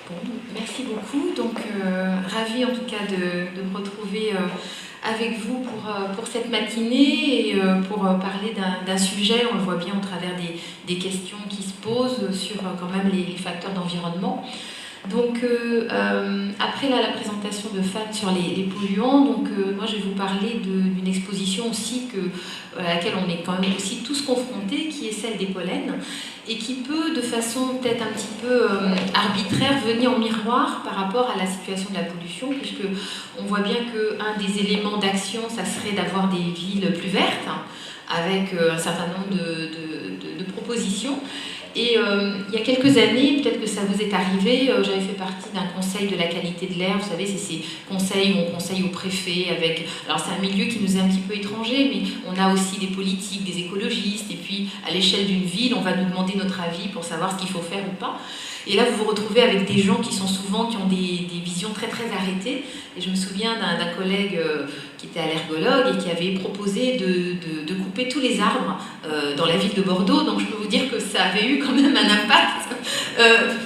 Bon, merci beaucoup. Donc, ravie en tout cas de me retrouver avec vous pour cette matinée et pour parler d'un sujet, on le voit bien au travers des questions qui se posent sur quand même les facteurs d'environnement. Donc, après la présentation de Fat sur les polluants, donc, moi je vais vous parler d'une exposition aussi à laquelle on est quand même aussi tous confrontés, qui est celle des pollens, et qui peut de façon peut-être un petit peu arbitraire venir en miroir par rapport à la situation de la pollution, puisque on voit bien qu'un des éléments d'action, ça serait d'avoir des villes plus vertes, avec un certain nombre de propositions. Et il y a quelques années, peut-être que ça vous est arrivé, j'avais fait partie d'un conseil de la qualité de l'air. Vous savez, c'est ces conseils où on conseille au préfet avec... Alors c'est un milieu qui nous est un petit peu étranger, mais on a aussi des politiques, des écologistes, et puis à l'échelle d'une ville, on va nous demander notre avis pour savoir ce qu'il faut faire ou pas. Et là, vous vous retrouvez avec des gens qui ont des visions très très arrêtées. Et je me souviens d'un collègue qui était allergologue et qui avait proposé de couper tous les arbres dans la ville de Bordeaux. Donc je peux vous dire que ça avait eu quand même un impact,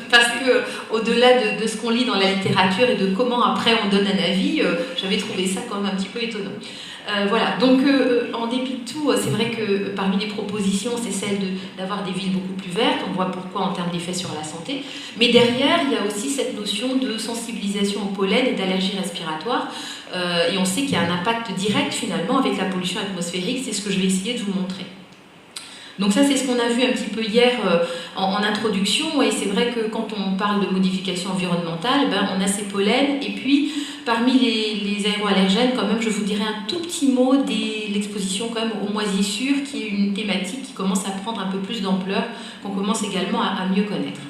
parce que au-delà de ce qu'on lit dans la littérature et de comment après on donne un avis, j'avais trouvé ça quand même un petit peu étonnant. Voilà, donc en dépit de tout, c'est vrai que parmi les propositions, c'est celle d'avoir des villes beaucoup plus vertes. On voit pourquoi en termes d'effets sur la santé. Mais derrière, il y a aussi cette notion de sensibilisation au pollen et d'allergie respiratoire. Et on sait qu'il y a un impact direct finalement avec la pollution atmosphérique. C'est ce que je vais essayer de vous montrer. Donc ça, c'est ce qu'on a vu un petit peu hier en introduction. Et c'est vrai que quand on parle de modification environnementale, on a ces pollens. Et puis, parmi les aéroallergènes, quand même, je vous dirais un tout petit mot de l'exposition quand même aux moisissures, qui est une thématique qui commence à prendre un peu plus d'ampleur, qu'on commence également à mieux connaître.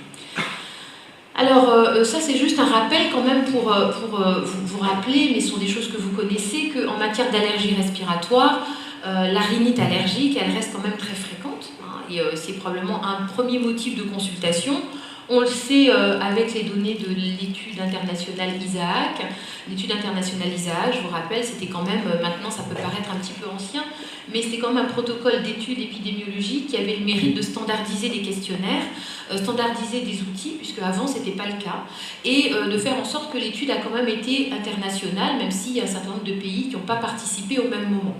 Alors, ça c'est juste un rappel quand même pour vous rappeler, mais ce sont des choses que vous connaissez, qu'en matière d'allergie respiratoire, la rhinite allergique, elle reste quand même très fréquente, hein, et c'est probablement un premier motif de consultation. On le sait avec les données de l'étude internationale ISAAC. L'étude internationale ISAAC, je vous rappelle, c'était quand même, maintenant ça peut paraître un petit peu ancien, mais c'était quand même un protocole d'études épidémiologiques qui avait le mérite de standardiser des questionnaires, standardiser des outils, puisque avant c'était pas le cas, et de faire en sorte que l'étude a quand même été internationale, même s'il y a un certain nombre de pays qui n'ont pas participé au même moment.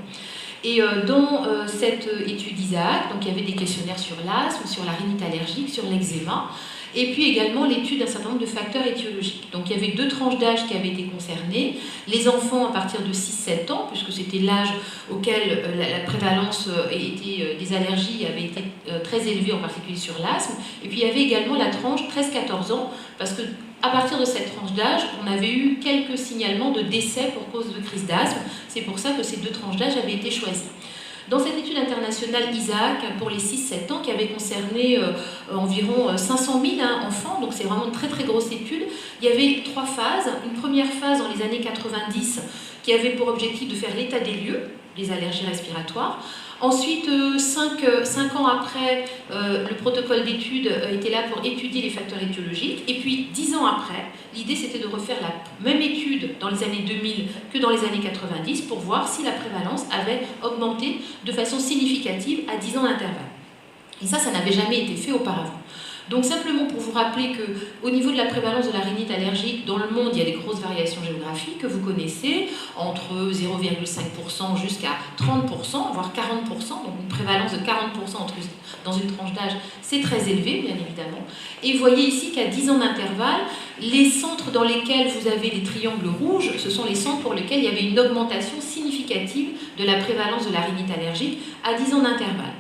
Et dans cette étude ISAAC, donc il y avait des questionnaires sur l'asthme, sur la rhinite allergique, sur l'eczéma, et puis également l'étude d'un certain nombre de facteurs étiologiques. Donc il y avait 2 tranches d'âge qui avaient été concernées, les enfants à partir de 6-7 ans, puisque c'était l'âge auquel la prévalence des allergies avait été très élevée, en particulier sur l'asthme, et puis il y avait également la tranche 13-14 ans, parce que à partir de cette tranche d'âge, on avait eu quelques signalements de décès pour cause de crise d'asthme. C'est pour ça que ces 2 tranches d'âge avaient été choisies. Dans cette étude internationale ISAAC, pour les 6-7 ans, qui avait concerné environ 500 000 enfants, donc c'est vraiment une très très grosse étude, il y avait 3 phases. Une première phase dans les années 90 qui avait pour objectif de faire l'état des lieux des allergies respiratoires. Ensuite, 5 ans après, le protocole d'étude était là pour étudier les facteurs étiologiques. Et puis, 10 ans après, l'idée c'était de refaire la même étude dans les années 2000 que dans les années 90 pour voir si la prévalence avait augmenté de façon significative à 10 ans d'intervalle. Et ça n'avait jamais été fait auparavant. Donc simplement pour vous rappeler qu'au niveau de la prévalence de la rhinite allergique, dans le monde, il y a des grosses variations géographiques que vous connaissez, entre 0,5% jusqu'à 30%, voire 40%, donc une prévalence de 40% dans une tranche d'âge, c'est très élevé, bien évidemment. Et vous voyez ici qu'à 10 ans d'intervalle, les centres dans lesquels vous avez des triangles rouges, ce sont les centres pour lesquels il y avait une augmentation significative de la prévalence de la rhinite allergique à 10 ans d'intervalle.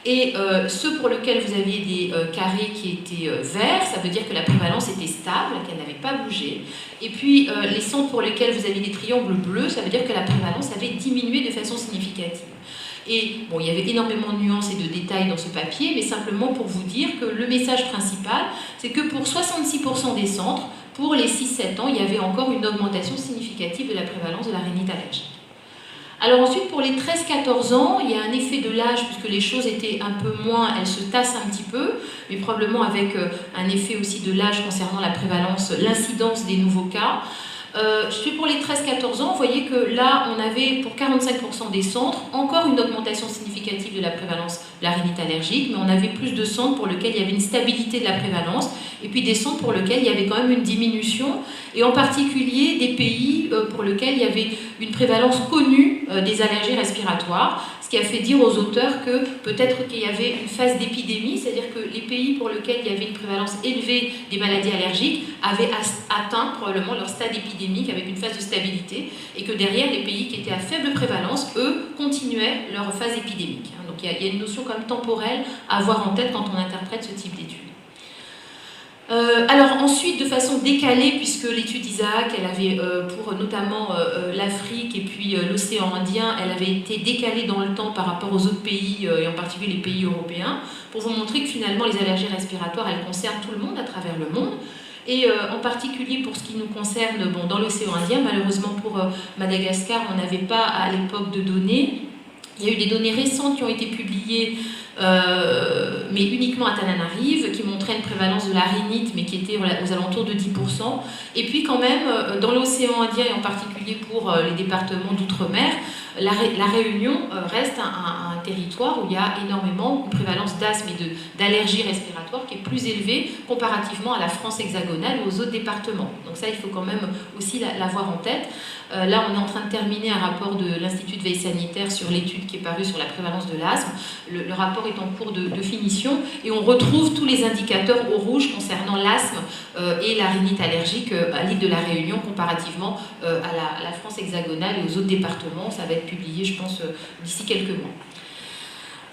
Et ceux pour lesquels vous aviez des carrés qui étaient verts, ça veut dire que la prévalence était stable, qu'elle n'avait pas bougé. Et puis les centres pour lesquels vous aviez des triangles bleus, ça veut dire que la prévalence avait diminué de façon significative. Et bon, il y avait énormément de nuances et de détails dans ce papier, mais simplement pour vous dire que le message principal, c'est que pour 66% des centres, pour les 6-7 ans, il y avait encore une augmentation significative de la prévalence de la rhinite allergique. Alors ensuite, pour les 13-14 ans, il y a un effet de l'âge, puisque les choses étaient un peu moins, elles se tassent un petit peu, mais probablement avec un effet aussi de l'âge concernant la prévalence, l'incidence des nouveaux cas. Je suis pour les 13-14 ans, vous voyez que là, on avait pour 45% des centres encore une augmentation significative de la prévalence de la rhinite allergique, mais on avait plus de centres pour lesquels il y avait une stabilité de la prévalence, et puis des centres pour lesquels il y avait quand même une diminution, et en particulier des pays pour lesquels il y avait une prévalence connue des allergies respiratoires, ce qui a fait dire aux auteurs que peut-être qu'il y avait une phase d'épidémie, c'est-à-dire que les pays pour lesquels il y avait une prévalence élevée des maladies allergiques avaient atteint probablement leur stade épidémique avec une phase de stabilité, et que derrière, les pays qui étaient à faible prévalence, eux, continuaient leur phase épidémique. Donc il y a une notion quand même temporelle à avoir en tête quand on interprète ce type d'études. Alors ensuite, de façon décalée, puisque l'étude d'Isaac, elle avait pour notamment l'Afrique et puis l'océan Indien, elle avait été décalée dans le temps par rapport aux autres pays, et en particulier les pays européens, pour vous montrer que finalement les allergies respiratoires, elles concernent tout le monde à travers le monde. Et en particulier pour ce qui nous concerne, bon, dans l'océan Indien, malheureusement pour Madagascar, on n'avait pas à l'époque de données. Il y a eu des données récentes qui ont été publiées, mais uniquement à Tananarive, qui montraient une prévalence de la rhinite, mais qui était aux alentours de 10%. Et puis quand même, dans l'océan Indien, et en particulier pour les départements d'outre-mer, la Réunion reste un territoire où il y a énormément de prévalence d'asthme et d'allergies respiratoires qui est plus élevée comparativement à la France hexagonale ou aux autres départements. Donc ça, il faut quand même aussi l'avoir en tête. Là, on est en train de terminer un rapport de l'Institut de veille sanitaire sur l'étude qui est parue sur la prévalence de l'asthme. Le rapport est en cours de finition et on retrouve tous les indicateurs au rouge concernant l'asthme et la rhinite allergique à l'île de la Réunion comparativement à la France hexagonale et aux autres départements. Ça va être publié, je pense, d'ici quelques mois.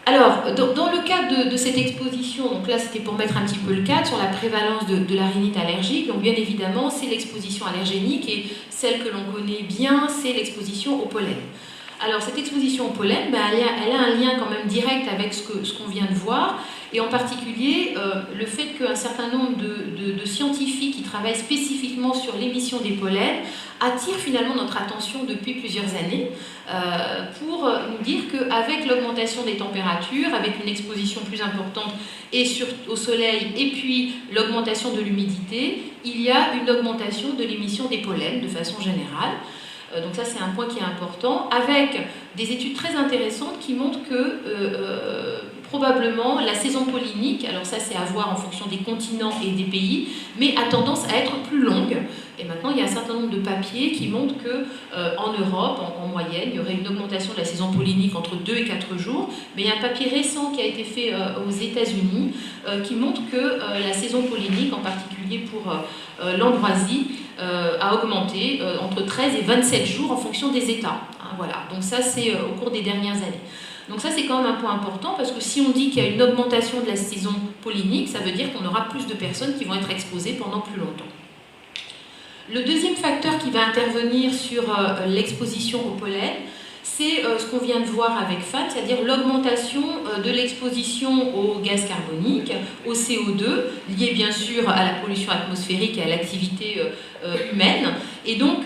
Alors, dans le cadre de cette exposition, donc là c'était pour mettre un petit peu le cadre sur la prévalence de la rhinite allergique, donc bien évidemment c'est l'exposition allergénique et celle que l'on connaît bien, c'est l'exposition au pollen. Alors cette exposition au pollen, elle a un lien quand même direct avec ce qu'on vient de voir, et en particulier le fait qu'un certain nombre de scientifiques qui travaillent spécifiquement sur l'émission des pollens attirent finalement notre attention depuis plusieurs années pour nous dire qu'avec l'augmentation des températures, avec une exposition plus importante au soleil et puis l'augmentation de l'humidité, il y a une augmentation de l'émission des pollens de façon générale. Donc ça c'est un point qui est important, avec des études très intéressantes qui montrent que probablement la saison pollinique, alors ça c'est à voir en fonction des continents et des pays, mais a tendance à être plus longue. Et maintenant il y a un certain nombre de papiers qui montrent qu'en Europe, en moyenne, il y aurait une augmentation de la saison pollinique entre 2 et 4 jours, mais il y a un papier récent qui a été fait aux États-Unis qui montre que la saison pollinique, en particulier pour l'ambroisie, a augmenté entre 13 et 27 jours en fonction des États. Voilà. Donc ça, c'est au cours des dernières années. Donc ça, c'est quand même un point important, parce que si on dit qu'il y a une augmentation de la saison pollinique, ça veut dire qu'on aura plus de personnes qui vont être exposées pendant plus longtemps. Le deuxième facteur qui va intervenir sur l'exposition au pollen, c'est ce qu'on vient de voir avec Fan, c'est-à-dire l'augmentation de l'exposition au gaz carbonique, au CO2, lié bien sûr à la pollution atmosphérique et à l'activité humaine. Et donc,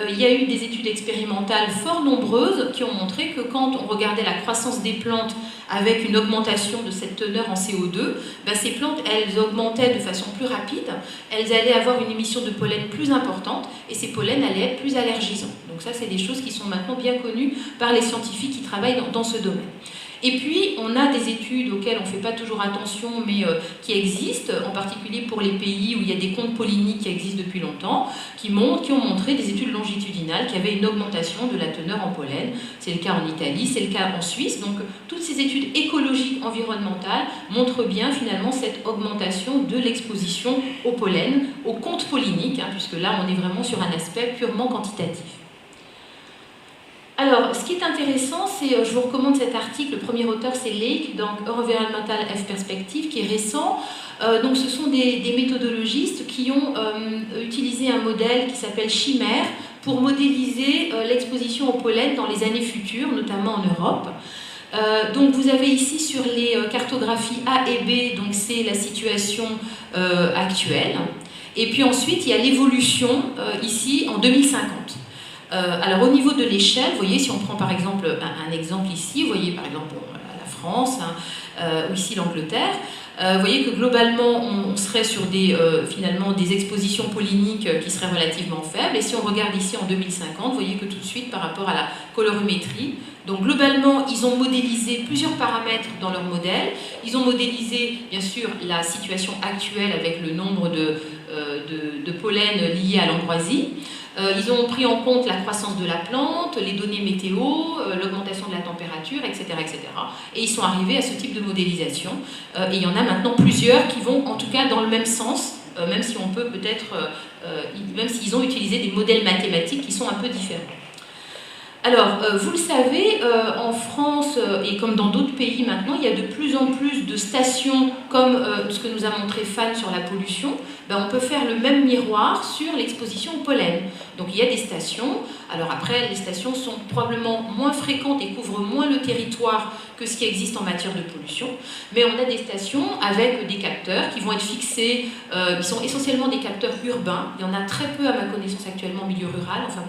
il y a eu des études expérimentales fort nombreuses qui ont montré que quand on regardait la croissance des plantes avec une augmentation de cette teneur en CO2, ces plantes, elles augmentaient de façon plus rapide, elles allaient avoir une émission de pollen plus importante, et ces pollens allaient être plus allergisants. Donc ça, c'est des choses qui sont maintenant bien connues par les scientifiques qui travaillent dans ce domaine. Et puis, on a des études auxquelles on ne fait pas toujours attention, mais qui existent, en particulier pour les pays où il y a des comptes polliniques qui existent depuis longtemps, qui ont montré des études longitudinales qui avaient une augmentation de la teneur en pollen. C'est le cas en Italie, c'est le cas en Suisse. Donc, toutes ces études écologiques environnementales montrent bien, finalement, cette augmentation de l'exposition au pollen, aux comptes polliniques, puisque là, on est vraiment sur un aspect purement quantitatif. Alors, ce qui est intéressant, c'est, je vous recommande cet article, le premier auteur c'est Lake, donc Environmental Health Perspective, qui est récent. Donc ce sont des méthodologistes qui ont utilisé un modèle qui s'appelle Chimère pour modéliser l'exposition au pollen dans les années futures, notamment en Europe. Donc vous avez ici sur les cartographies A et B, donc c'est la situation actuelle. Et puis ensuite, il y a l'évolution ici en 2050. Alors au niveau de l'échelle, vous voyez, si on prend par exemple un exemple ici, vous voyez par exemple la France, ou ici l'Angleterre. Vous voyez que globalement, on serait sur finalement des expositions polliniques qui seraient relativement faibles. Et si on regarde ici en 2050, vous voyez que tout de suite, par rapport à la colorimétrie, donc globalement, ils ont modélisé plusieurs paramètres dans leur modèle. Ils ont modélisé, bien sûr, la situation actuelle avec le nombre de pollen liés à l'ambroisie. Ils ont pris en compte la croissance de la plante, les données météo, l'augmentation de la température, etc., etc. Et ils sont arrivés à ce type de modélisation. Et il y en a maintenant plusieurs qui vont en tout cas dans le même sens, même si on peut peut-être, même s'ils ont utilisé des modèles mathématiques qui sont un peu différents. Alors, vous le savez, en France et comme dans d'autres pays maintenant, il y a de plus en plus de stations comme ce que nous a montré Fan sur la pollution. On peut faire le même miroir sur l'exposition au pollen. Donc il y a des stations. Alors après, les stations sont probablement moins fréquentes et couvrent moins le territoire que ce qui existe en matière de pollution. Mais on a des stations avec des capteurs qui vont être fixés, qui sont essentiellement des capteurs urbains. Il y en a très peu à ma connaissance actuellement en milieu rural, enfin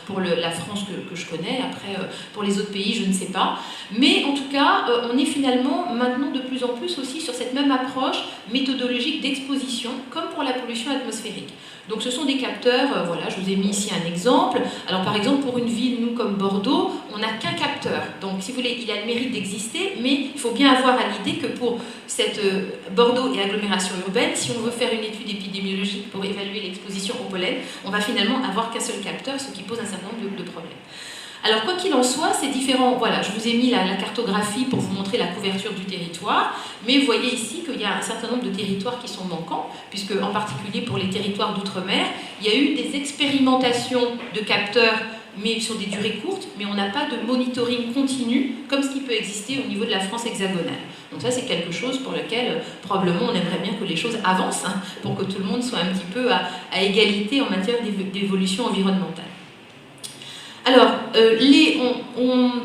pour la France que je connais. Après, pour les autres pays, je ne sais pas. Mais en tout cas, on est finalement maintenant de plus en plus aussi sur cette même approche méthodologique d'exposition, comme pour la pollution atmosphérique. Donc ce sont des capteurs, voilà, je vous ai mis ici un exemple. Alors par exemple, pour une ville, nous comme Bordeaux, on n'a qu'un capteur. Donc si vous voulez, il a le mérite d'exister, mais il faut bien avoir à l'idée que pour cette Bordeaux et agglomération urbaine, si on veut faire une étude épidémiologique pour évaluer l'exposition au pollen, on va finalement avoir qu'un seul capteur, ce qui pose un certain nombre de problèmes. Alors, quoi qu'il en soit, c'est différent. Voilà, je vous ai mis la cartographie pour vous montrer la couverture du territoire, mais vous voyez ici qu'il y a un certain nombre de territoires qui sont manquants, puisque, en particulier pour les territoires d'outre-mer, il y a eu des expérimentations de capteurs, mais sur des durées courtes, mais on n'a pas de monitoring continu, comme ce qui peut exister au niveau de la France hexagonale. Donc ça, c'est quelque chose pour lequel, probablement, on aimerait bien que les choses avancent, pour que tout le monde soit un petit peu à égalité en matière d'évolution environnementale. Alors,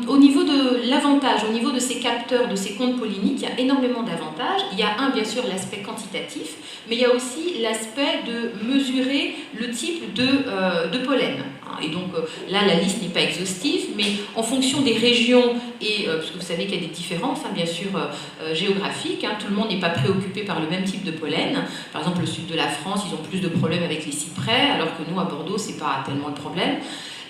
au niveau de l'avantage, au niveau de ces capteurs, de ces comptes polliniques, il y a énormément d'avantages. Il y a bien sûr, l'aspect quantitatif, mais il y a aussi l'aspect de mesurer le type de pollen. Et donc là, la liste n'est pas exhaustive, mais en fonction des régions, et parce que vous savez qu'il y a des différences, bien sûr, géographiques, tout le monde n'est pas préoccupé par le même type de pollen. Par exemple, le sud de la France, ils ont plus de problèmes avec les cyprès, alors que nous, à Bordeaux, ce n'est pas tellement le problème.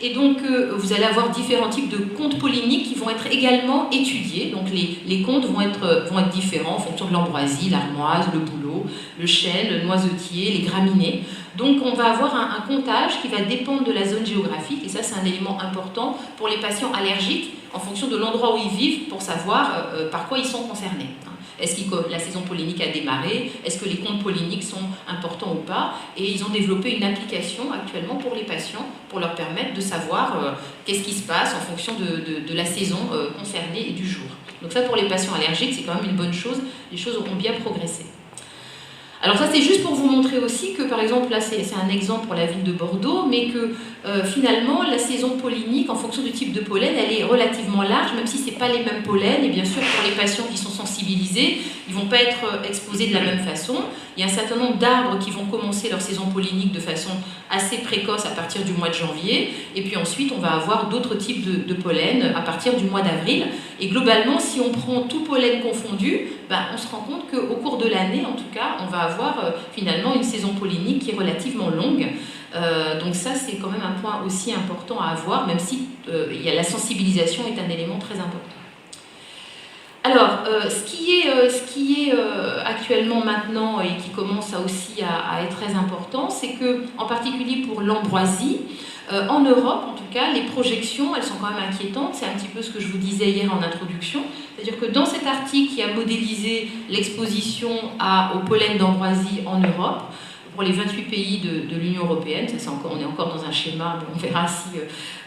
Et donc, vous allez avoir différents types de comptes polliniques qui vont être également étudiés. Donc, les comptes vont être différents en fonction de l'ambroisie, l'armoise, le bouleau, le chêne, le noisetier, les graminées. Donc, on va avoir un comptage qui va dépendre de la zone géographique. Et ça, c'est un élément important pour les patients allergiques en fonction de l'endroit où ils vivent pour savoir par quoi ils sont concernés. Est-ce que la saison pollinique a démarré? Est-ce que les comptes polliniques sont importants ou pas? Et ils ont développé une application actuellement pour les patients pour leur permettre de savoir qu'est-ce qui se passe en fonction de la saison concernée et du jour. Donc ça, pour les patients allergiques, c'est quand même une bonne chose. Les choses auront bien progressé. Alors ça, c'est juste pour vous montrer aussi que, par exemple, là, c'est un exemple pour la ville de Bordeaux, mais que finalement, la saison pollinique, en fonction du type de pollen, elle est relativement large, même si ce n'est pas les mêmes pollens. Et bien sûr, pour les patients qui sont sensibilisés, ils ne vont pas être exposés de la même façon. Il y a un certain nombre d'arbres qui vont commencer leur saison pollinique de façon assez précoce à partir du mois de janvier. Et puis ensuite, on va avoir d'autres types de pollen à partir du mois d'avril. Et globalement, si on prend tout pollen confondu, on se rend compte qu'au cours de l'année, en tout cas, on va avoir finalement une saison pollinique qui est relativement longue. Donc ça, c'est quand même un point aussi important à avoir, même si la sensibilisation est un élément très important. Alors, ce qui est actuellement maintenant et qui commence aussi à être très important, c'est que, en particulier pour l'ambroisie, en Europe, en tout cas, les projections, elles sont quand même inquiétantes. C'est un petit peu ce que je vous disais hier en introduction. C'est-à-dire que dans cet article qui a modélisé l'exposition au pollen d'ambroisie en Europe, pour les 28 pays de l'Union européenne, on est encore dans un schéma, on verra si...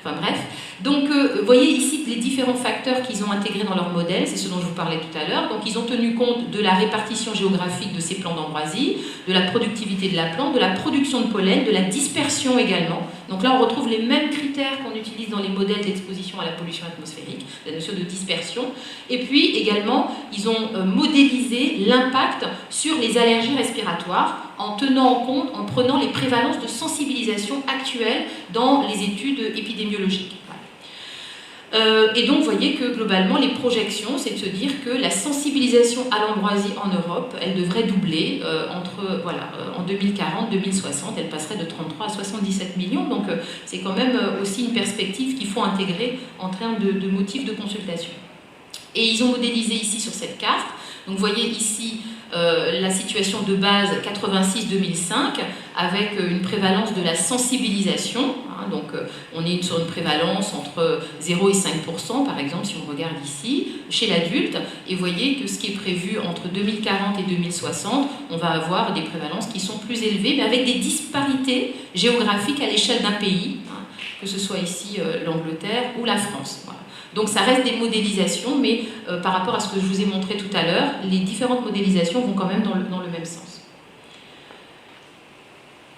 Enfin bref. Donc, vous voyez ici les différents facteurs qu'ils ont intégrés dans leur modèle, c'est ce dont je vous parlais tout à l'heure. Donc, ils ont tenu compte de la répartition géographique de ces plants d'ambroisie, de la productivité de la plante, de la production de pollen, de la dispersion également. Donc là, on retrouve les mêmes critères qu'on utilise dans les modèles d'exposition à la pollution atmosphérique, la notion de dispersion. Et puis, également, ils ont modélisé l'impact sur les allergies respiratoires en tenant en compte, en prenant les prévalences de sensibilisation actuelles dans les études épidémiologiques. Et donc, vous voyez que globalement, les projections, c'est de se dire que la sensibilisation à l'ambroisie en Europe, elle devrait doubler en 2040-2060, elle passerait de 33 à 77 millions. Donc, c'est quand même aussi une perspective qu'il faut intégrer en termes de motifs de consultation. Et ils ont modélisé ici sur cette carte. Donc, vous voyez ici la situation de base 86-2005 avec une prévalence de la sensibilisation. Donc, on est sur une prévalence entre 0 et 5%, par exemple, si on regarde ici, chez l'adulte. Et vous voyez que ce qui est prévu entre 2040 et 2060, on va avoir des prévalences qui sont plus élevées, mais avec des disparités géographiques à l'échelle d'un pays, que ce soit ici l'Angleterre ou la France. Voilà. Donc ça reste des modélisations, mais par rapport à ce que je vous ai montré tout à l'heure, les différentes modélisations vont quand même dans le même sens.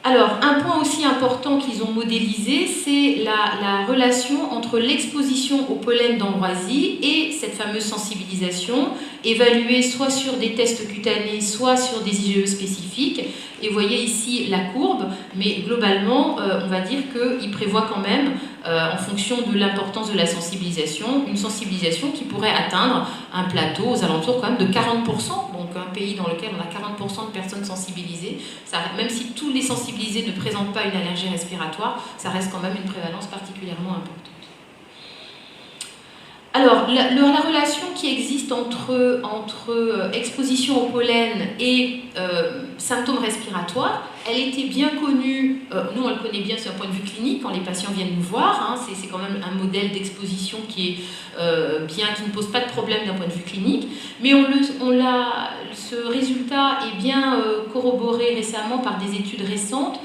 Alors, un point aussi important qu'ils ont modélisé, c'est la relation entre l'exposition au pollen d'ambroisie et cette fameuse sensibilisation, évaluée soit sur des tests cutanés, soit sur des IgE spécifiques. Et vous voyez ici la courbe, mais globalement, on va dire qu'il prévoit quand même, en fonction de l'importance de la sensibilisation, une sensibilisation qui pourrait atteindre un plateau aux alentours quand même de 40%. Donc un pays dans lequel on a 40% de personnes sensibilisées, même si tous les sensibilisés ne présentent pas une allergie respiratoire, ça reste quand même une prévalence particulièrement importante. Alors, la relation qui existe entre exposition au pollen et symptômes respiratoires, elle était bien connue, nous on le connaît bien sur un point de vue clinique, quand les patients viennent nous voir, c'est quand même un modèle d'exposition qui est qui ne pose pas de problème d'un point de vue clinique, mais ce résultat est bien corroboré récemment par des études récentes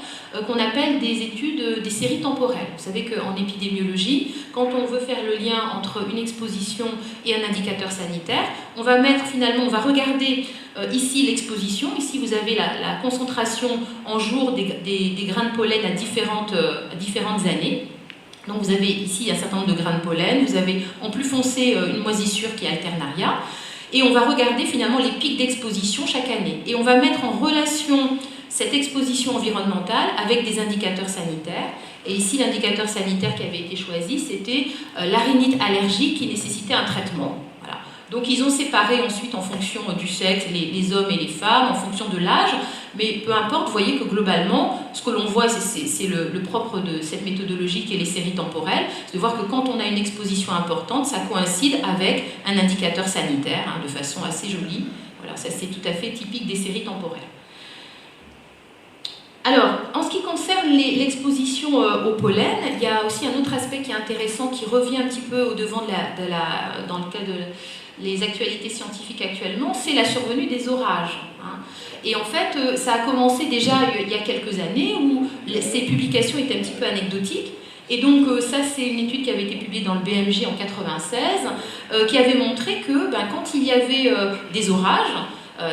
qu'on appelle des études des séries temporelles. Vous savez qu'en épidémiologie, quand on veut faire le lien entre une exposition et un indicateur sanitaire, on va regarder ici l'exposition. Ici, vous avez la concentration en jour des grains de pollen à différentes années. Donc vous avez ici un certain nombre de grains de pollen, vous avez en plus foncé une moisissure qui est alternaria, et on va regarder finalement les pics d'exposition chaque année. Et on va mettre en relation cette exposition environnementale avec des indicateurs sanitaires. Et ici, l'indicateur sanitaire qui avait été choisi, c'était la rhinite allergique qui nécessitait un traitement. Voilà. Donc ils ont séparé ensuite en fonction du sexe les hommes et les femmes, en fonction de l'âge, mais peu importe, vous voyez que globalement, ce que l'on voit, c'est le propre de cette méthodologie qui est les séries temporelles, c'est de voir que quand on a une exposition importante, ça coïncide avec un indicateur sanitaire, de façon assez jolie. Voilà, ça c'est tout à fait typique des séries temporelles. Alors, en ce qui concerne l'exposition au pollen, il y a aussi un autre aspect qui est intéressant, qui revient un petit peu au-devant dans le cas des actualités scientifiques actuellement, c'est la survenue des orages. Et en fait, ça a commencé déjà il y a quelques années, où ces publications étaient un petit peu anecdotiques. Et donc ça, c'est une étude qui avait été publiée dans le BMJ en 1996, qui avait montré que quand il y avait des orages,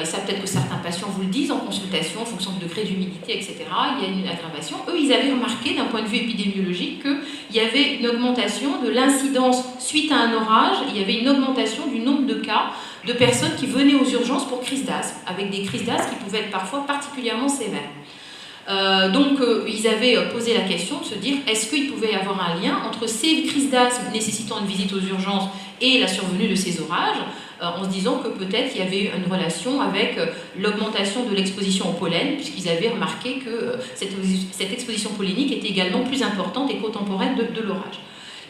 et ça peut-être que certains patients vous le disent en consultation, en fonction du degré d'humidité, etc., il y a une aggravation. Eux, ils avaient remarqué d'un point de vue épidémiologique qu'il y avait une augmentation de l'incidence suite à un orage, il y avait une augmentation du nombre de cas de personnes qui venaient aux urgences pour crise d'asthme, avec des crises d'asthme qui pouvaient être parfois particulièrement sévères. Donc ils avaient posé la question de se dire est-ce qu'il pouvait y avoir un lien entre ces crises d'asthme nécessitant une visite aux urgences et la survenue de ces orages, en se disant que peut-être il y avait une relation avec l'augmentation de l'exposition au pollen, puisqu'ils avaient remarqué que cette exposition pollinique était également plus importante et contemporaine de l'orage.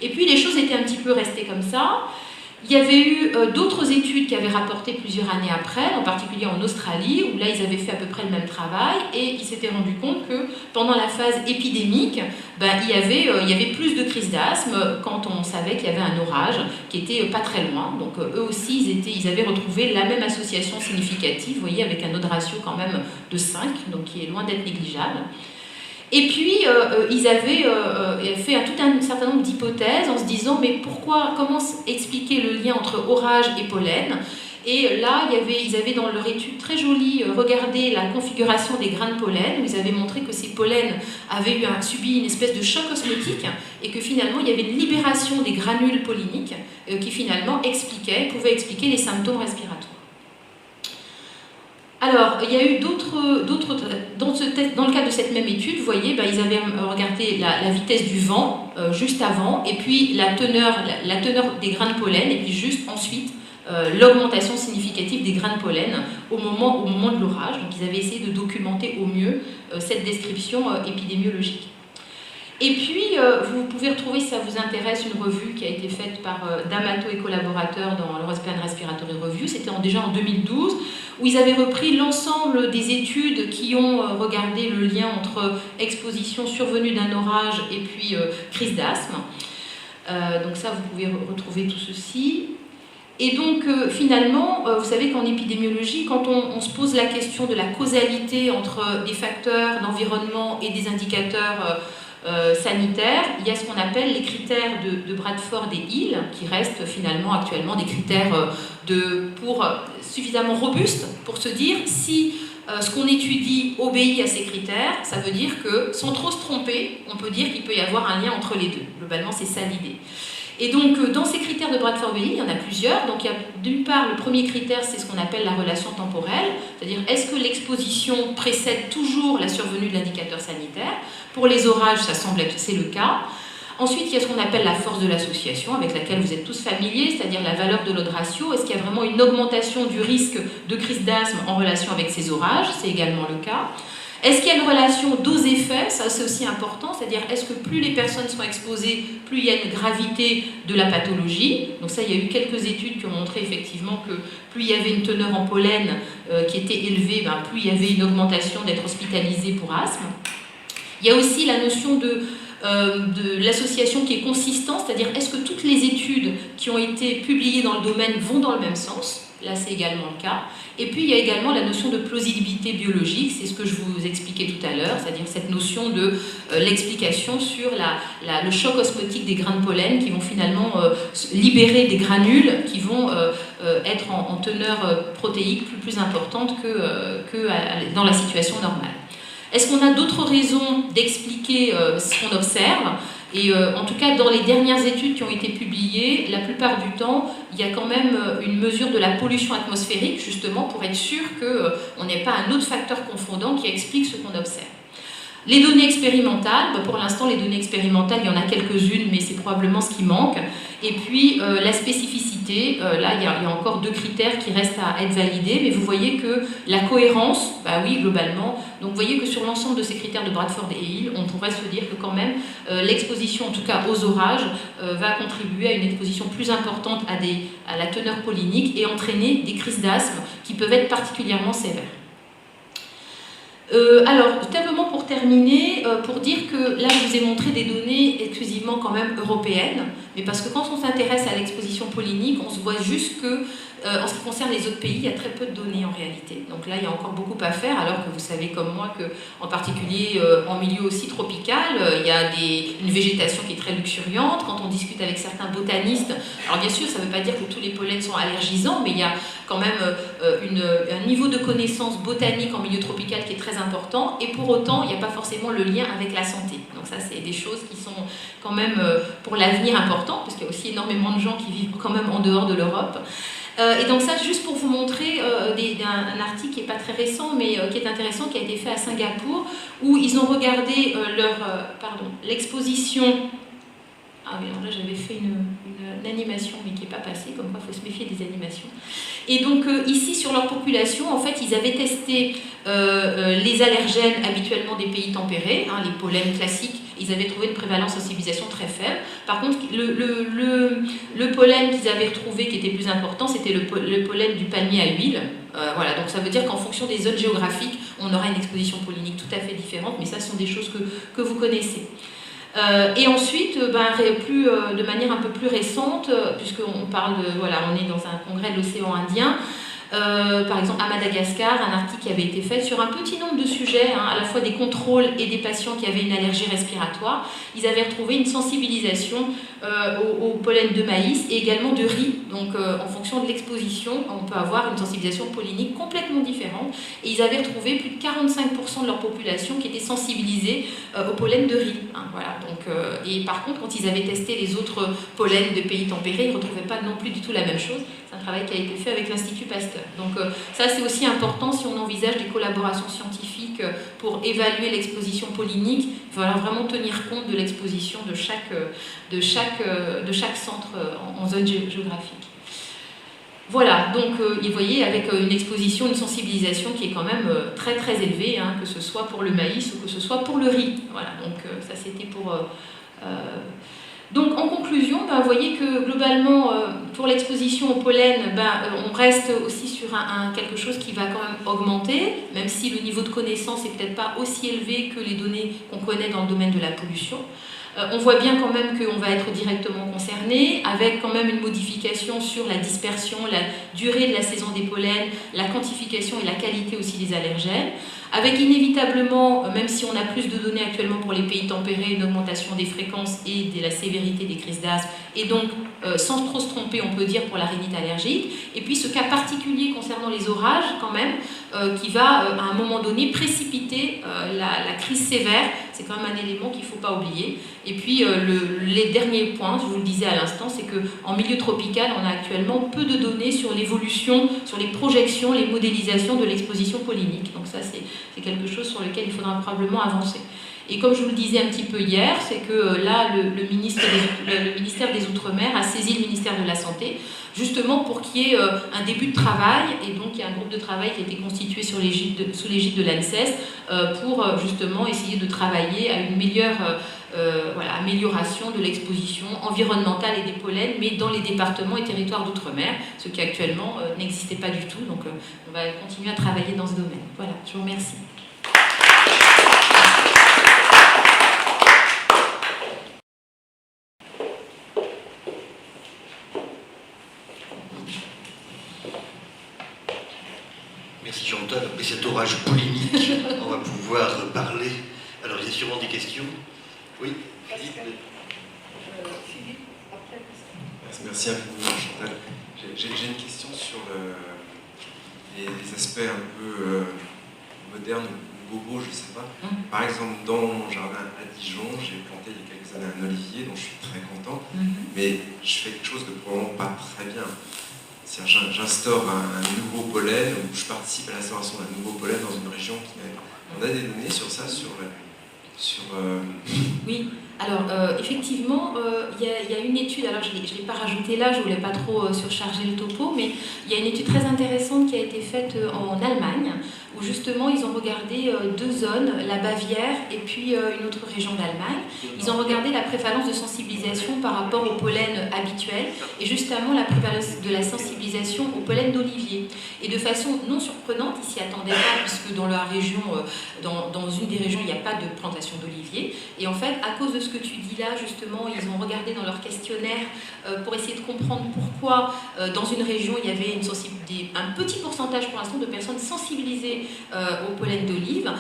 Et puis les choses étaient un petit peu restées comme ça. Il y avait eu d'autres études qui avaient rapporté plusieurs années après, en particulier en Australie, où là ils avaient fait à peu près le même travail, et ils s'étaient rendus compte que pendant la phase épidémique, il y avait plus de crises d'asthme quand on savait qu'il y avait un orage qui était pas très loin. Donc eux aussi, ils avaient retrouvé la même association significative, vous voyez, avec un odds ratio quand même de 5, donc qui est loin d'être négligeable. Et puis, ils avaient fait tout un certain nombre d'hypothèses en se disant mais comment expliquer le lien entre orage et pollen? Et là, ils avaient dans leur étude très jolie regardé la configuration des grains de pollen, où ils avaient montré que ces pollens avaient subi une espèce de choc osmotique et que finalement, il y avait une libération des granules polliniques qui finalement pouvait expliquer les symptômes respiratoires. Alors, il y a eu d'autres dans le cadre de cette même étude, vous voyez, ils avaient regardé la vitesse du vent juste avant, et puis la teneur des grains de pollen, et puis juste ensuite l'augmentation significative des grains de pollen au moment de l'orage. Donc ils avaient essayé de documenter au mieux cette description épidémiologique. Et puis, vous pouvez retrouver, si ça vous intéresse, une revue qui a été faite par D'Amato et collaborateurs dans l'European Respiratory Review. C'était déjà en 2012, où ils avaient repris l'ensemble des études qui ont regardé le lien entre exposition survenue d'un orage et puis crise d'asthme. Donc ça, vous pouvez retrouver tout ceci. Et donc, finalement, vous savez qu'en épidémiologie, quand on se pose la question de la causalité entre des facteurs d'environnement et des indicateurs sanitaires, il y a ce qu'on appelle les critères de Bradford et Hill, qui restent finalement actuellement des critères suffisamment robustes pour se dire si ce qu'on étudie obéit à ces critères, ça veut dire que, sans trop se tromper, on peut dire qu'il peut y avoir un lien entre les deux. Globalement, c'est ça l'idée. Et donc, dans ces critères de Bradford et Hill, il y en a plusieurs. Donc, il y a d'une part, le premier critère, c'est ce qu'on appelle la relation temporelle, c'est-à-dire est-ce que l'exposition précède toujours la survenue de l'indicateur sanitaire? Pour les orages, ça semble être, c'est le cas. Ensuite, il y a ce qu'on appelle la force de l'association, avec laquelle vous êtes tous familiers, c'est-à-dire la valeur de l'odd ratio. Est-ce qu'il y a vraiment une augmentation du risque de crise d'asthme en relation avec ces orages? C'est également le cas. Est-ce qu'il y a une relation dose-effet? Ça, c'est aussi important, c'est-à-dire est-ce que plus les personnes sont exposées, plus il y a une gravité de la pathologie? Donc ça, il y a eu quelques études qui ont montré effectivement que plus il y avait une teneur en pollen qui était élevée, plus il y avait une augmentation d'être hospitalisé pour asthme. Il y a aussi la notion de l'association qui est consistante, c'est-à-dire est-ce que toutes les études qui ont été publiées dans le domaine vont dans le même sens? Là, c'est également le cas. Et puis, il y a également la notion de plausibilité biologique, c'est ce que je vous expliquais tout à l'heure, c'est-à-dire cette notion de l'explication sur le choc osmotique des grains de pollen qui vont finalement libérer des granules qui vont être en teneur protéique plus importante que dans la situation normale. Est-ce qu'on a d'autres raisons d'expliquer ce qu'on observe? Et en tout cas, dans les dernières études qui ont été publiées, la plupart du temps, il y a quand même une mesure de la pollution atmosphérique, justement, pour être sûr qu'on n'ait pas un autre facteur confondant qui explique ce qu'on observe. Les données expérimentales, pour l'instant, les données expérimentales, il y en a quelques-unes, mais c'est probablement ce qui manque. Et puis, la spécificité, là, il y a encore deux critères qui restent à être validés, mais vous voyez que la cohérence, oui, globalement, donc vous voyez que sur l'ensemble de ces critères de Bradford et Hill, on pourrait se dire que quand même, l'exposition, en tout cas aux orages, va contribuer à une exposition plus importante à la teneur pollinique et entraîner des crises d'asthme qui peuvent être particulièrement sévères. Alors, simplement pour terminer, pour dire que là, je vous ai montré des données exclusivement quand même européennes, mais parce que quand on s'intéresse à l'exposition pollinique, on se voit juste que, en ce qui concerne les autres pays, il y a très peu de données en réalité. Donc là, il y a encore beaucoup à faire, alors que vous savez comme moi qu'en particulier en milieu aussi tropical, il y a une végétation qui est très luxuriante. Quand on discute avec certains botanistes, alors bien sûr, ça ne veut pas dire que tous les pollens sont allergisants, mais il y a quand même un niveau de connaissance botanique en milieu tropical qui est très important, et pour autant, il n'y a pas forcément le lien avec la santé. Donc ça, c'est des choses qui sont quand même pour l'avenir importantes, parce qu'il y a aussi énormément de gens qui vivent quand même en dehors de l'Europe. Et donc ça, juste pour vous montrer un article qui n'est pas très récent, mais qui est intéressant, qui a été fait à Singapour, où ils ont regardé l'exposition. Ah oui, alors là j'avais fait une animation, mais qui n'est pas passée, comme quoi il faut se méfier des animations. Et donc ici, sur leur population, en fait, ils avaient testé les allergènes habituellement des pays tempérés, les pollens classiques. Ils avaient trouvé une prévalence sensibilisation très faible. Par contre, le pollen qu'ils avaient retrouvé qui était plus important, c'était le pollen du palmier à huile. Voilà, donc ça veut dire qu'en fonction des zones géographiques, on aura une exposition pollinique tout à fait différente, mais ça, ce sont des choses que vous connaissez. Et ensuite, de manière un peu plus récente, puisqu'on parle on est dans un congrès de l'océan Indien, par exemple à Madagascar, un article qui avait été fait sur un petit nombre de sujets, à la fois des contrôles et des patients qui avaient une allergie respiratoire. Ils avaient retrouvé une sensibilisation au pollen de maïs et également de riz. Donc en fonction de l'exposition, on peut avoir une sensibilisation pollinique complètement différente. Et ils avaient retrouvé plus de 45% de leur population qui était sensibilisée au pollen de riz. Voilà. Donc, et par contre, quand ils avaient testé les autres pollens de pays tempérés, ils ne retrouvaient pas non plus du tout la même chose. C'est un travail qui a été fait avec l'Institut Pasteur. Donc ça c'est aussi important si on envisage des collaborations scientifiques pour évaluer l'exposition pollinique. Il va falloir vraiment tenir compte de l'exposition de chaque centre en zone géographique. Voilà, donc vous voyez, avec une exposition, une sensibilisation qui est quand même très très élevée, hein, que ce soit pour le maïs ou que ce soit pour le riz. Voilà, donc ça c'était pour... Donc en conclusion, vous voyez que globalement, pour l'exposition au pollen, on reste aussi sur quelque chose qui va quand même augmenter, même si le niveau de connaissance n'est peut-être pas aussi élevé que les données qu'on connaît dans le domaine de la pollution. On voit bien quand même qu'on va être directement concerné, avec quand même une modification sur la dispersion, la durée de la saison des pollens, la quantification et la qualité aussi des allergènes, avec inévitablement, même si on a plus de données actuellement pour les pays tempérés, une augmentation des fréquences et de la sévérité des crises d'asthme, et donc sans trop se tromper, on peut dire pour la rhinite allergique, et puis ce cas particulier concernant les orages quand même, qui va à un moment donné précipiter la crise sévère. C'est quand même un élément qu'il ne faut pas oublier. Et puis les derniers points, je vous le disais à l'instant, c'est qu'en milieu tropical, on a actuellement peu de données sur l'évolution, sur les projections, les modélisations de l'exposition pollinique. Donc ça, c'est quelque chose sur lequel il faudra probablement avancer. Et comme je vous le disais un petit peu hier, c'est que là, le ministère des Outre-mer a saisi le ministère de la Santé, justement pour qu'il y ait un début de travail, et donc il y a un groupe de travail qui a été constitué sous l'égide de l'ANSES pour justement essayer de travailler à une meilleure amélioration de l'exposition environnementale et des pollens, mais dans les départements et territoires d'outre-mer, ce qui actuellement n'existait pas du tout. Donc on va continuer à travailler dans ce domaine. Voilà, je vous remercie. Merci Chantal. Après cet orage polémique, on va pouvoir parler. Alors il y a sûrement des questions. Oui, Philippe. Merci infiniment Chantal. J'ai une question sur les aspects un peu modernes ou bobos, je ne sais pas. Par exemple, dans mon jardin à Dijon, j'ai planté il y a quelques années un olivier dont je suis très content, mais je fais quelque chose de probablement pas très bien. J'instaure un nouveau pollen, ou je participe à l'instauration d'un nouveau pollen dans une région qui n'a... On a des données sur ça, Oui, alors effectivement, il y a une étude, alors je ne l'ai pas rajoutée là, je ne voulais pas trop surcharger le topo, mais il y a une étude très intéressante qui a été faite en Allemagne, où justement ils ont regardé deux zones, la Bavière et puis une autre région d'Allemagne. Ils ont regardé la prévalence de sensibilisation par rapport au pollen habituel et justement la prévalence de la sensibilisation au pollen d'olivier. Et de façon non surprenante, ils s'y attendaient pas, puisque dans la région, dans une des régions, il n'y a pas de plantation d'olivier. Et en fait, à cause de ce que tu dis là, justement, ils ont regardé dans leur questionnaire pour essayer de comprendre pourquoi dans une région, il y avait un petit pourcentage pour l'instant de personnes sensibilisées au pollen d'olive.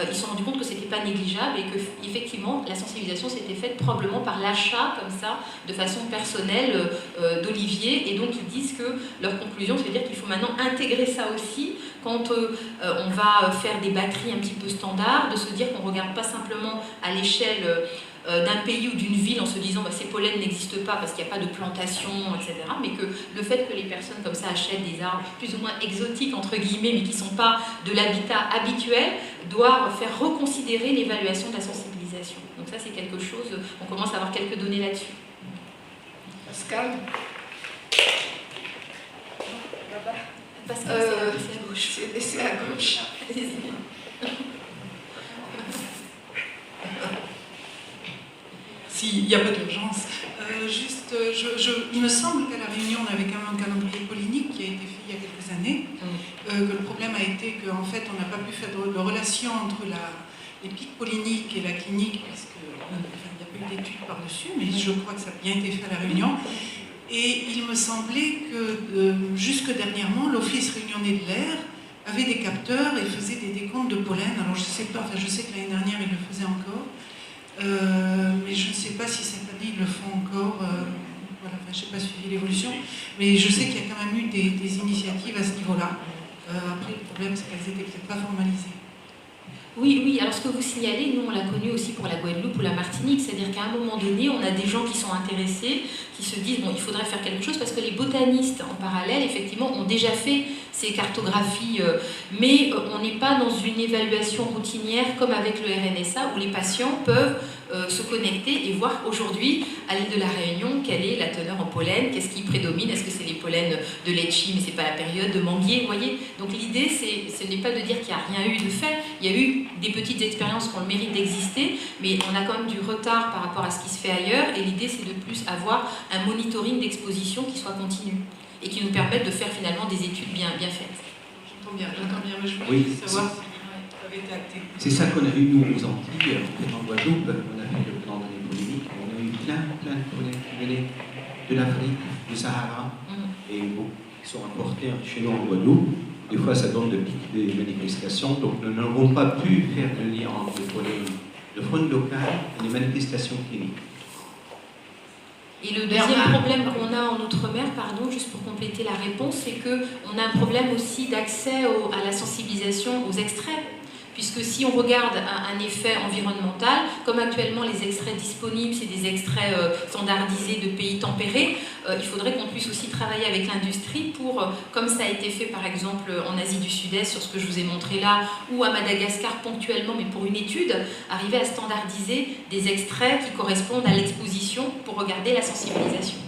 Ils se sont rendus compte que ce n'était pas négligeable et que effectivement la sensibilisation s'était faite probablement par l'achat comme ça, de façon personnelle d'olivier. Et donc ils disent que leur conclusion, c'est-à-dire qu'il faut maintenant intégrer ça aussi quand on va faire des batteries un petit peu standards, de se dire qu'on ne regarde pas simplement à l'échelle d'un pays ou d'une ville en se disant ces pollens n'existent pas parce qu'il n'y a pas de plantation, etc. Mais que le fait que les personnes comme ça achètent des arbres plus ou moins exotiques, entre guillemets, mais qui ne sont pas de l'habitat habituel, doit faire reconsidérer l'évaluation de la sensibilisation. Donc ça c'est quelque chose, on commence à avoir quelques données là-dessus. Pascal Pascal, c'est à gauche. C'est à gauche. S'il n'y a pas d'urgence. Il me semble qu'à La Réunion, on avait quand même un calendrier pollinique qui a été fait il y a quelques années, que le problème a été qu'en fait, on n'a pas pu faire de relation entre les pics polliniques et la clinique, puisqu'il n'y a pas eu d'études par-dessus, mais je crois que ça a bien été fait à La Réunion. Et il me semblait que jusque dernièrement, l'Office réunionnais de l'air avait des capteurs et faisait des décomptes de pollen. Alors je sais pas, je sais que l'année dernière, ils le faisaient encore. Mais je ne sais pas si cette année ils le font encore, voilà, je n'ai pas suivi l'évolution, mais je sais qu'il y a quand même eu des initiatives à ce niveau-là. Après, le problème, c'est qu'elles n'étaient peut-être pas formalisées. Oui, alors ce que vous signalez, nous on l'a connu aussi pour la Guadeloupe ou la Martinique, c'est-à-dire qu'à un moment donné, on a des gens qui sont intéressés, qui se disent bon, il faudrait faire quelque chose parce que les botanistes en parallèle, effectivement, ont déjà fait ces cartographies, mais on n'est pas dans une évaluation routinière comme avec le RNSA où les patients peuvent se connecter et voir aujourd'hui à l'île de la Réunion quelle est la teneur en pollen, qu'est-ce qui prédomine, est-ce que c'est les pollens de litchi mais c'est pas la période, de manguier, vous voyez. Donc l'idée ce n'est pas de dire qu'il n'y a rien eu de fait, il y a eu des petites expériences qui ont le mérite d'exister, mais on a quand même du retard par rapport à ce qui se fait ailleurs et l'idée c'est de plus avoir un monitoring d'exposition qui soit continu et qui nous permette de faire finalement des études bien faites. J'entends bien, mais je voulais savoir si ça avait été acté. C'est ça qu'on a eu nous aux Antilles, en Guadeloupe, on a fait le plan de polémique, on a eu plein de pollen qui venaient de l'Afrique, du Sahara, et bon, qui sont importés chez nous en Guadeloupe. Des fois, ça donne des manifestations, donc nous n'avons pas pu faire le lien entre le pollen de faune locale et les manifestations cliniques. Et le deuxième problème qu'on a en Outre-mer, pardon, juste pour compléter la réponse, c'est qu'on a un problème aussi d'accès à la sensibilisation aux extraits. Puisque si on regarde un effet environnemental, comme actuellement les extraits disponibles, c'est des extraits standardisés de pays tempérés, il faudrait qu'on puisse aussi travailler avec l'industrie pour, comme ça a été fait par exemple en Asie du Sud-Est, sur ce que je vous ai montré là, ou à Madagascar ponctuellement, mais pour une étude, arriver à standardiser des extraits qui correspondent à l'exposition pour regarder la sensibilisation.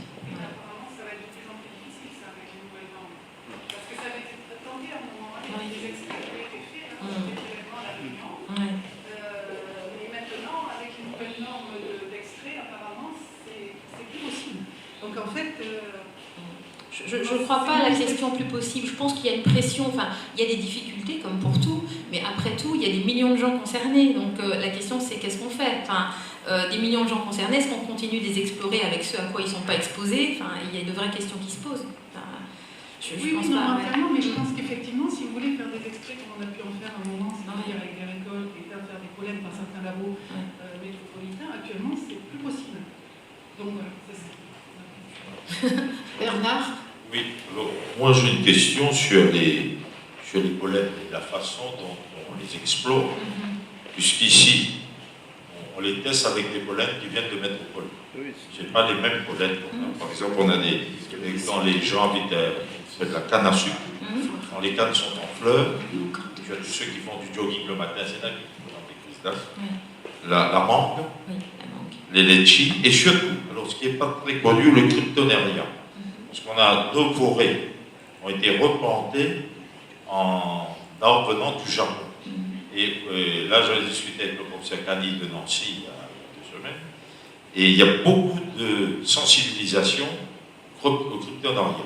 Donc en fait... Je ne crois pas à la question plus possible. Je pense qu'il y a une pression, enfin, il y a des difficultés comme pour tout, mais après tout, il y a des millions de gens concernés. Donc la question, c'est qu'est-ce qu'on fait? Enfin, des millions de gens concernés, est-ce qu'on continue de les explorer avec ceux à quoi ils ne sont pas exposés? Enfin, il y a de vraies questions qui se posent. Enfin, je pense pas. Vraiment, mais je pense qu'effectivement, si vous voulez faire des extraits comme on a pu en faire à un moment, c'est-à-dire avec des récoltes et faire des pollens par certains labos métropolitains, actuellement, c'est plus possible. Donc voilà, c'est ça. Bernard? Oui, alors moi j'ai une question sur les pollens et la façon dont on les explore, puisqu'ici, on les teste avec des pollens qui viennent de métropole. Ce n'est pas les mêmes pollens. Par exemple, on a quand les gens habitent de la canne à sucre, quand les cannes sont en fleurs, tu as tous ceux qui font du jogging le matin, c'est là qui font des crises d'asthme. La mangue, les litchis, et surtout, alors ce qui n'est pas très connu, le cryptoneria. Parce qu'on a nos forêts ont été replantées en venant du Japon. Et là, j'avais discuté avec le professeur Cani de Nancy il y a 2 semaines, et il y a beaucoup de sensibilisation au cryptoneria.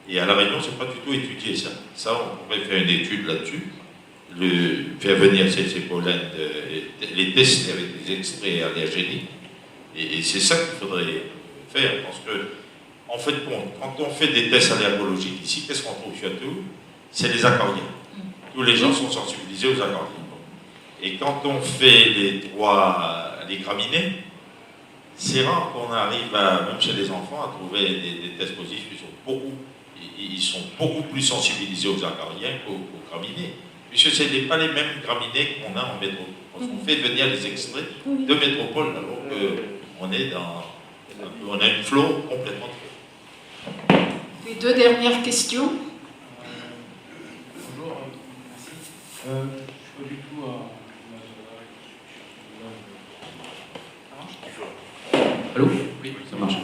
Et à La Réunion, ce n'est pas du tout étudié ça. Ça, on pourrait faire une étude là-dessus, faire venir ces pollens, les tester avec des extraits allergéniques. Et c'est ça qu'il faudrait faire, parce que, en fait, quand on fait des tests allergologiques ici, qu'est-ce qu'on trouve surtout? C'est les acariens. Tous les gens sont sensibilisés aux acariens. Et quand on fait les graminées, c'est rare qu'on arrive, même chez les enfants, à trouver des tests positifs. Ils sont beaucoup plus sensibilisés aux acariens qu'aux graminées. Puisque ce n'est pas les mêmes graminées qu'on a en métropole. On fait venir les extraits de métropole, alors qu'on a une flore complètement différente. Les 2 dernières questions. Bonjour, merci. Je ne suis pas du tout Allô? Oui, Ça marche.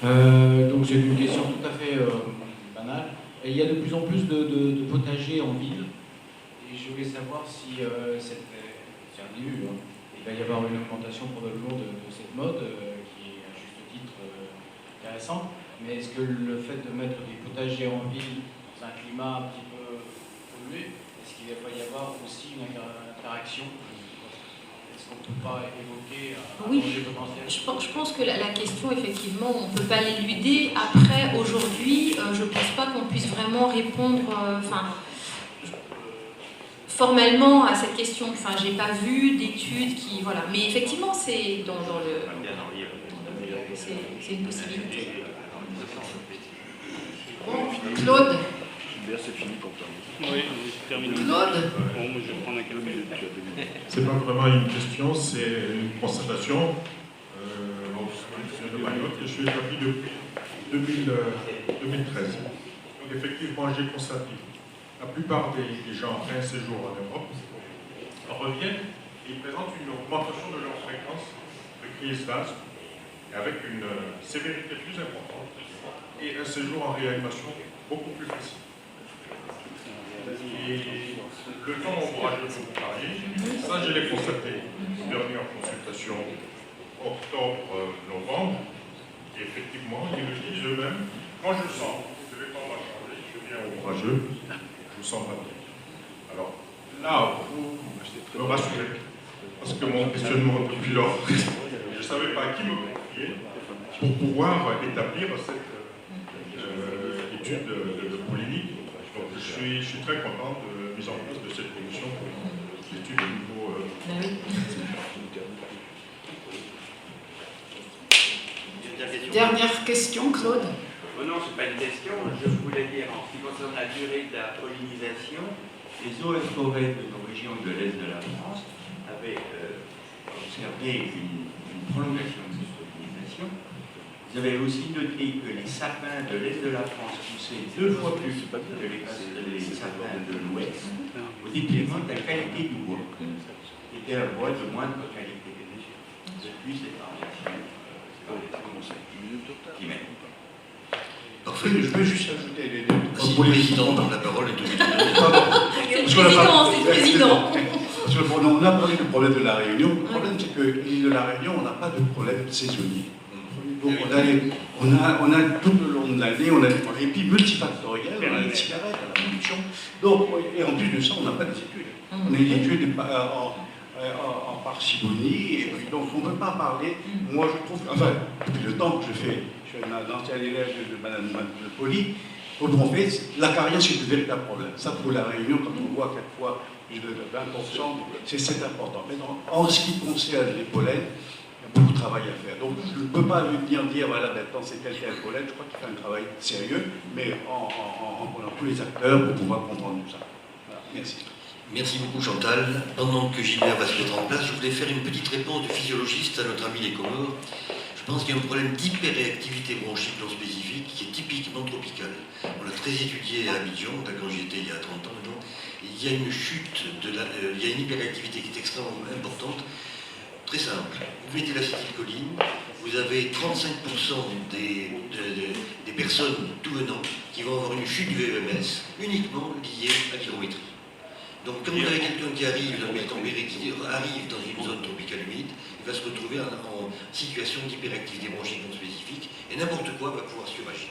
donc j'ai une question tout à fait banale. Il y a de plus en plus de potagers en ville. Et je voulais savoir si c'est un début, hein, il va y avoir une augmentation probablement de cette mode, qui est à juste titre intéressante. Mais est-ce que le fait de mettre des potagers en ville dans un climat un petit peu pollué, est-ce qu'il va y avoir aussi une interaction? Est-ce qu'on ne peut pas évoquer un danger potentiel? Je pense que la question, effectivement, on ne peut pas l'éluder. Après, aujourd'hui, je ne pense pas qu'on puisse vraiment répondre formellement à cette question. Enfin, je n'ai pas vu d'études qui... Voilà. Mais effectivement, c'est dans le... C'est une possibilité. Bon, Claude. C'est fini pour toi. Oui, terminé. Claude. Bon, moi je vais prendre quelques minutes. C'est pas vraiment une question, c'est une constatation. Sur de Mayotte et je suis établi depuis 2013. Donc effectivement, j'ai constaté la plupart des gens après un séjour en Europe reviennent et présentent une augmentation de leur fréquence de crise d'asthme et avec une sévérité plus importante et un séjour en réanimation beaucoup plus facile. Et le temps ombrageux dont vous parliez, ça je l'ai constaté dernière consultation octobre-novembre, et effectivement, ils me disent eux-mêmes, quand je sens que le temps va changer, je deviens ombrageux, je me sens pas bien. Alors là, vous me rassurez, parce que mon questionnement depuis lors, je ne savais pas à qui me confier pour pouvoir établir cette étude de polémique. Donc je suis très content de la mise en place de cette commission d'études au niveau. Dernière question, Claude. Oh non, ce n'est pas une question. Je voulais dire, en ce qui concerne la durée de la pollinisation, les eaux et forêts de nos régions de l'Est de la France avaient observé une prolongation de cette pollinisation. Vous avez aussi noté que les sapins de l'Est de la France poussaient 2 fois plus que les sapins de l'Ouest, au détriment de la qualité du bois, qui était un bois de moindre qualité. Depuis, c'est par Parfait. Je peux juste ajouter Si le président prend la parole et tout. C'est le président. Parce que on a parlé du problème de la Réunion. Le problème, c'est que l'île de la Réunion, on n'a pas de problème saisonnier. Donc on a tout le long de l'année, on a des problèmes. Et puis multifactoriels, on a les cigarettes, la production. Donc, et en plus de ça, on n'a pas des études. On a des études en parcimonie, et puis donc on ne peut pas parler. Moi je trouve, enfin, depuis le temps que je suis un ancien élève de Madame de Poli, en fait, la carrière c'est un véritable problème. Ça pour la Réunion, quand on voit quelquefois plus de 20%, c'est important. Mais en ce qui concerne les pollens, il y a beaucoup de travail à faire. Donc je ne peux pas venir dire, voilà, maintenant c'est tel pollen, je crois qu'il fait un travail sérieux, mais en prenant tous les acteurs pour pouvoir comprendre tout ça. Voilà. Merci. Merci beaucoup Chantal. Pendant que Gilbert va se mettre en place, je voulais faire une petite réponse de physiologiste à notre ami les Comores. Je pense qu'il y a un problème d'hyperréactivité bronchique non spécifique qui est typiquement tropical. On l'a très étudié à Abidjan, quand j'y étais il y a 30 ans maintenant. Il y a une chute, il y a une hyperréactivité qui est extrêmement importante. Très simple. Vous mettez l'acétylcholine, vous avez 35% des personnes tout venant qui vont avoir une chute du VMS uniquement liée à l'hygrométrie. Donc quand vous avez quelqu'un qui arrive dans le tempéré, qui arrive dans une zone tropicale humide, il va se retrouver en situation d'hyperactivité bronchique non spécifique et n'importe quoi va pouvoir suragir.